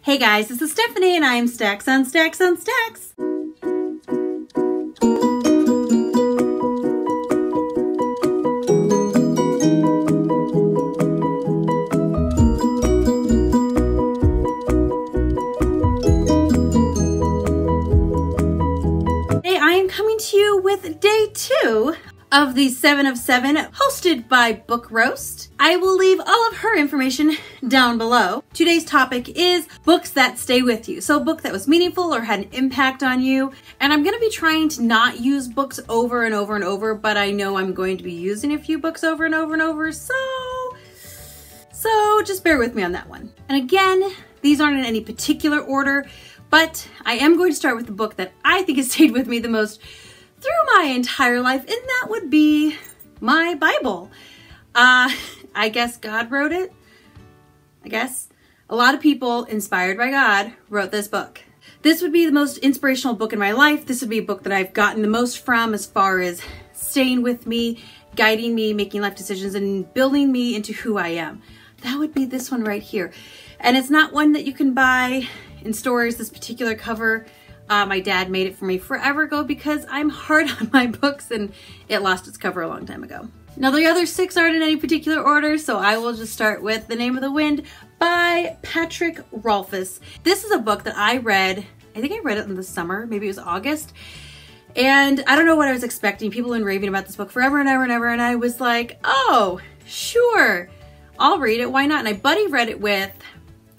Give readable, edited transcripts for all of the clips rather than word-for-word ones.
Hey guys, this is Stephanie and I'm Stacks on Stacks on Stacks. Today I am coming to you with day 2 of the 7 of 7 hosted by Book Roast. I will leave all of her information down below. Today's topic is books that stay with you. So a book that was meaningful or had an impact on you. And I'm going to be trying to not use books over and over and over, but I know I'm going to be using a few books over and over and over. So just bear with me on that one. And again, these aren't in any particular order, but I am going to start with the book that I think has stayed with me the most through my entire life, and that would be my Bible. I guess God wrote it. I guess a lot of people inspired by God wrote this book. This would be the most inspirational book in my life. This would be a book that I've gotten the most from as far as staying with me, guiding me, making life decisions, and building me into who I am. That would be this one right here. And it's not one that you can buy in stores, this particular cover. My dad made it for me forever ago because I'm hard on my books and it lost its cover a long time ago. Now the other 6 aren't in any particular order, so I will just start with The Name of the Wind by Patrick Rothfuss. This is a book that I read, I think I read it in the summer, maybe it was August. And I don't know what I was expecting. People have been raving about this book forever and ever and ever, and I was like, oh, sure, I'll read it, why not? And my buddy read it with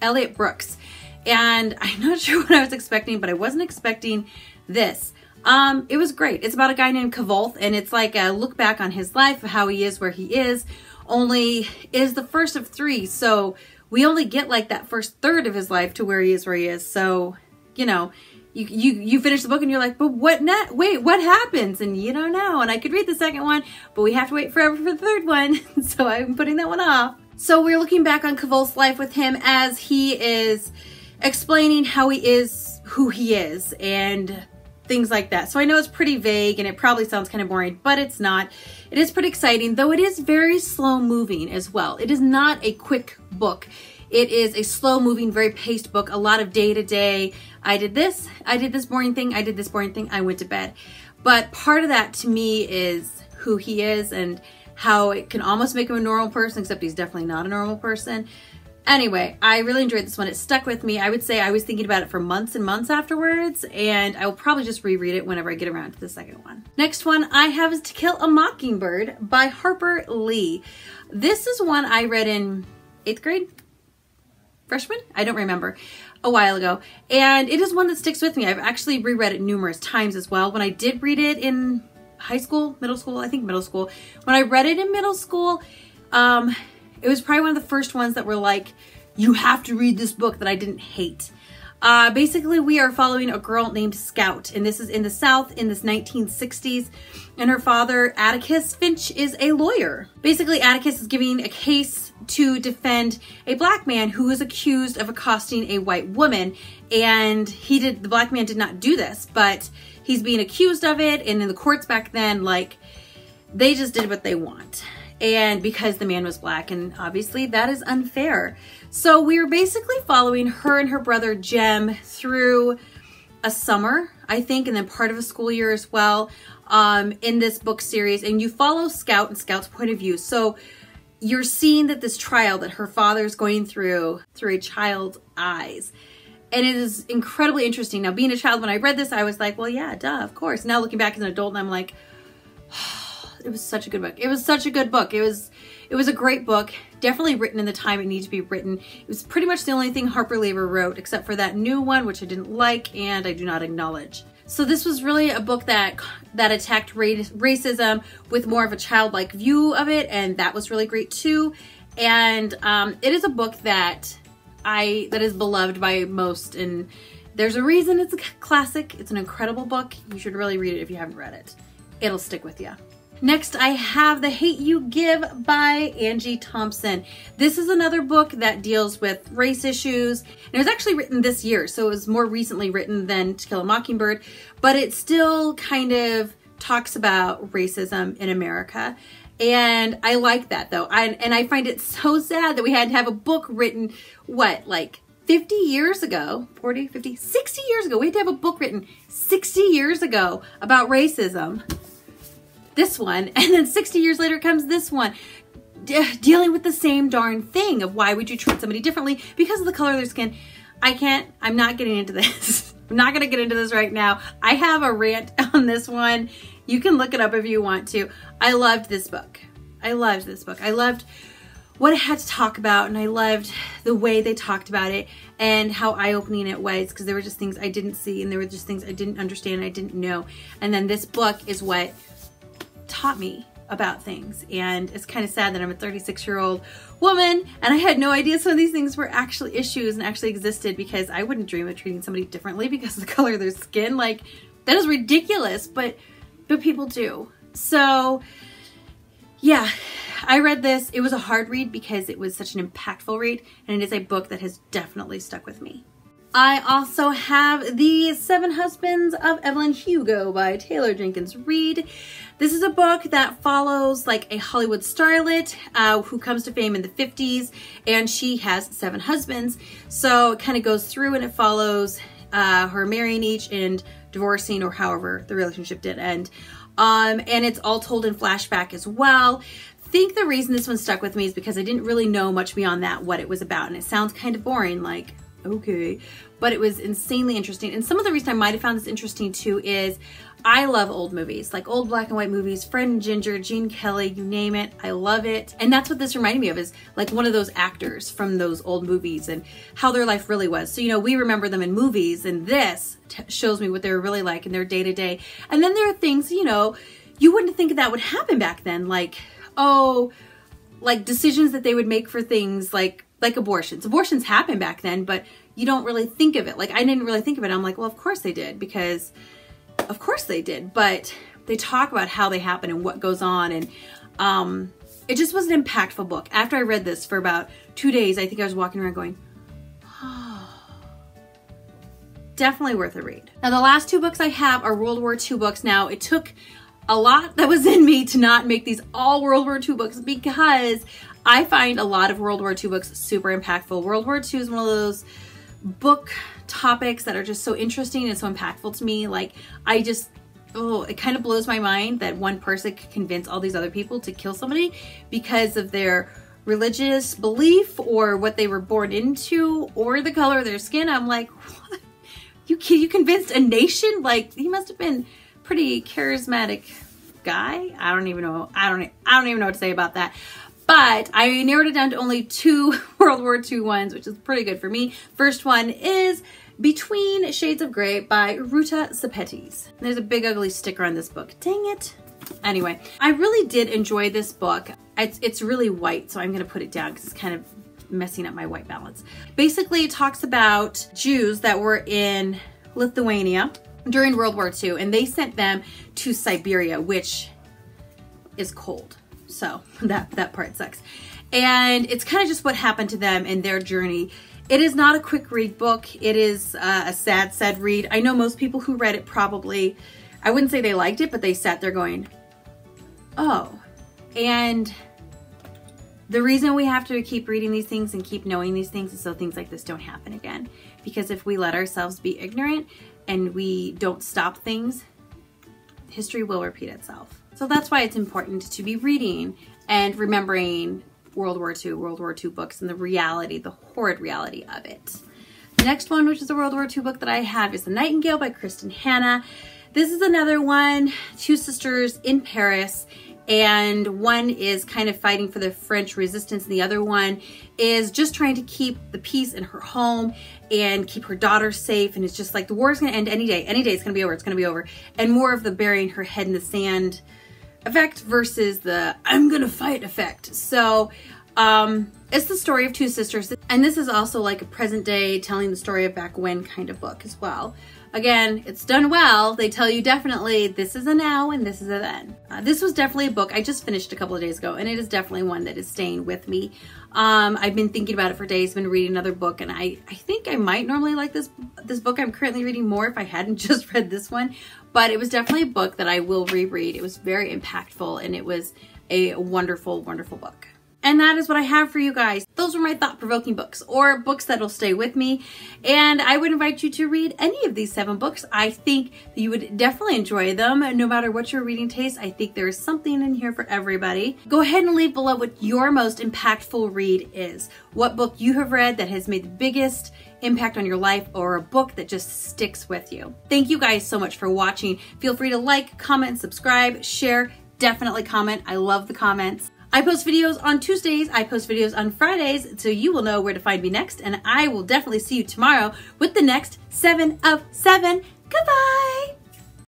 Elliot Brooks. And I'm not sure what I was expecting, but I wasn't expecting this. It was great. It's about a guy named Kvolth, and it's like a look back on his life, how he is where he is, only it is the first of 3. So we only get like that first third of his life to where he is. So, you know, you finish the book and you're like, but what next? Wait, what happens? And you don't know. And I could read the second one, but we have to wait forever for the third one. So I'm putting that one off. So we're looking back on Kvolth's life with him as he is explaining how he is who he is and things like that. So I know it's pretty vague and it probably sounds kind of boring, but it's not. It is pretty exciting, though it is very slow moving as well. It is not a quick book. It is a slow moving, very paced book. A lot of day to day. I did this boring thing, I did this boring thing, I went to bed. But part of that to me is who he is and how it can almost make him a normal person, except he's definitely not a normal person. Anyway, I really enjoyed this one. It stuck with me. I would say I was thinking about it for months and months afterwards, and I will probably just reread it whenever I get around to the second one. Next one I have is To Kill a Mockingbird by Harper Lee. This is one I read in 8th grade? Freshman? I don't remember. A while ago. And it is one that sticks with me. I've actually reread it numerous times as well. When I did read it in high school, middle school, I think middle school. When I read it in middle school, it was probably one of the first ones that were like, you have to read this book, that I didn't hate. Basically, we are following a girl named Scout, and this is in the South in this 1960s, and her father, Atticus Finch, is a lawyer. Basically, Atticus is giving a case to defend a black man who is accused of accosting a white woman, and the black man did not do this, but he's being accused of it, and in the courts back then, like, they just did what they want. And because the man was black, and obviously that is unfair. So we were basically following her and her brother Jem through a summer, I think, and then part of a school year as well, in this book series. And you follow Scout and Scout's point of view. So you're seeing that this trial that her father is going through a child's eyes. And it is incredibly interesting. Now, being a child, when I read this, I was like, well, yeah, duh, of course. Now looking back as an adult, and I'm like, it was such a good book. It was such a good book. It was a great book. Definitely written in the time it needed to be written. It was pretty much the only thing Harper Lee ever wrote, except for that new one, which I didn't like and I do not acknowledge. So this was really a book that attacked racism with more of a childlike view of it, and that was really great too. And it is a book that is beloved by most, and there's a reason it's a classic. It's an incredible book. You should really read it if you haven't read it. It'll stick with you. Next, I have The Hate You Give by Angie Thompson. This is another book that deals with race issues. And it was actually written this year, so it was more recently written than To Kill a Mockingbird, but it still kind of talks about racism in America. And I like that though. And I find it so sad that we had to have a book written, what, like 50 years ago, 40, 50, 60 years ago. We had to have a book written 60 years ago about racism. This one. And then 60 years later comes this one. Dealing with the same darn thing of why would you treat somebody differently because of the color of their skin. I'm not getting into this. I'm not going to get into this right now. I have a rant on this one. You can look it up if you want to. I loved this book. I loved this book. I loved what it had to talk about, and I loved the way they talked about it and how eye-opening it was, because there were just things I didn't see and there were just things I didn't understand, I didn't know. And then this book is what taught me about things. And it's kind of sad that I'm a 36-year-old woman and I had no idea some of these things were actually issues and actually existed, because I wouldn't dream of treating somebody differently because of the color of their skin. Like, that is ridiculous, but people do. So yeah, I read this. It was a hard read because it was such an impactful read, and it is a book that has definitely stuck with me. I also have The 7 Husbands of Evelyn Hugo by Taylor Jenkins Reid. This is a book that follows like a Hollywood starlet who comes to fame in the 50s, and she has 7 husbands. So it kind of goes through and it follows her marrying each and divorcing, or however the relationship did end. And it's all told in flashback as well. I think the reason this one stuck with me is because I didn't really know much beyond that what it was about, and it sounds kind of boring, like, okay, but it was insanely interesting. And some of the reason I might have found this interesting too is I love old movies, like old black and white movies, Fred and Ginger, Gene Kelly, you name it, I love it. And that's what this reminded me of, is like one of those actors from those old movies and how their life really was. So, you know, we remember them in movies, and this shows me what they were really like in their day-to-day. And then there are things, you know, you wouldn't think that would happen back then, like, oh, like decisions that they would make for things like abortions. Abortions happened back then, but you don't really think of it. Like, I didn't really think of it. I'm like, well, of course they did, because of course they did. But they talk about how they happen and what goes on. And it just was an impactful book. After I read this for about 2 days, I think I was walking around going, oh, definitely worth a read. Now, the last 2 books I have are World War II books. Now, it took a lot that was in me to not make these all World War II books, because I find a lot of World War II books super impactful. World War II is one of those book topics that are just so interesting and so impactful to me. Like, I just, oh, it kind of blows my mind that one person could convince all these other people to kill somebody because of their religious belief or what they were born into or the color of their skin. I'm like, what? You convinced a nation? Like, he must have been pretty charismatic guy. I don't even know. I don't even know what to say about that. But I narrowed it down to only 2 World War II ones, which is pretty good for me. First one is Between Shades of Grey by Ruta Sepetys. There's a big ugly sticker on this book. Dang it. Anyway, I really did enjoy this book. It's really white, so I'm going to put it down because it's kind of messing up my white balance. Basically, it talks about Jews that were in Lithuania during World War II, and they sent them to Siberia, which is cold. So that part sucks. And it's kind of just what happened to them in their journey. It is not a quick read book. It is a sad read. I know most people who read it probably, I wouldn't say they liked it, but they sat there going, oh. And the reason we have to keep reading these things and keep knowing these things is so things like this don't happen again. Because if we let ourselves be ignorant and we don't stop things, history will repeat itself. So that's why it's important to be reading and remembering World War II books and the reality, the horrid reality of it. The next one, which is a World War II book that I have, is The Nightingale by Kristen Hanna. This is another one, 2 sisters in Paris, and one is kind of fighting for the French resistance, and the other one is just trying to keep the peace in her home and keep her daughter safe. And it's just like, the war is going to end any day. Any day it's going to be over. It's going to be over. And more of the burying her head in the sand effect versus the I'm going to fight effect. So it's the story of 2 sisters. And this is also like a present day telling the story of back when kind of book as well. Again, it's done well. They tell you definitely this is a now and this is a then. This was definitely a book I just finished a couple of days ago, and it is definitely one that is staying with me. I've been thinking about it for days, been reading another book, and I think I might normally like this book I'm currently reading more if I hadn't just read this one. But it was definitely a book that I will reread. It was very impactful, and it was a wonderful, wonderful book. And that is what I have for you guys. Those were my thought-provoking books, or books that'll stay with me. And I would invite you to read any of these 7 books. I think you would definitely enjoy them. No matter what your reading taste, I think there is something in here for everybody. Go ahead and leave below what your most impactful read is. What book you have read that has made the biggest impact on your life, or a book that just sticks with you. Thank you guys so much for watching. Feel free to like, comment, subscribe, share. Definitely comment. I love the comments. I post videos on Tuesdays, I post videos on Fridays, so you will know where to find me next, and I will definitely see you tomorrow with the next 7 of 7. Goodbye!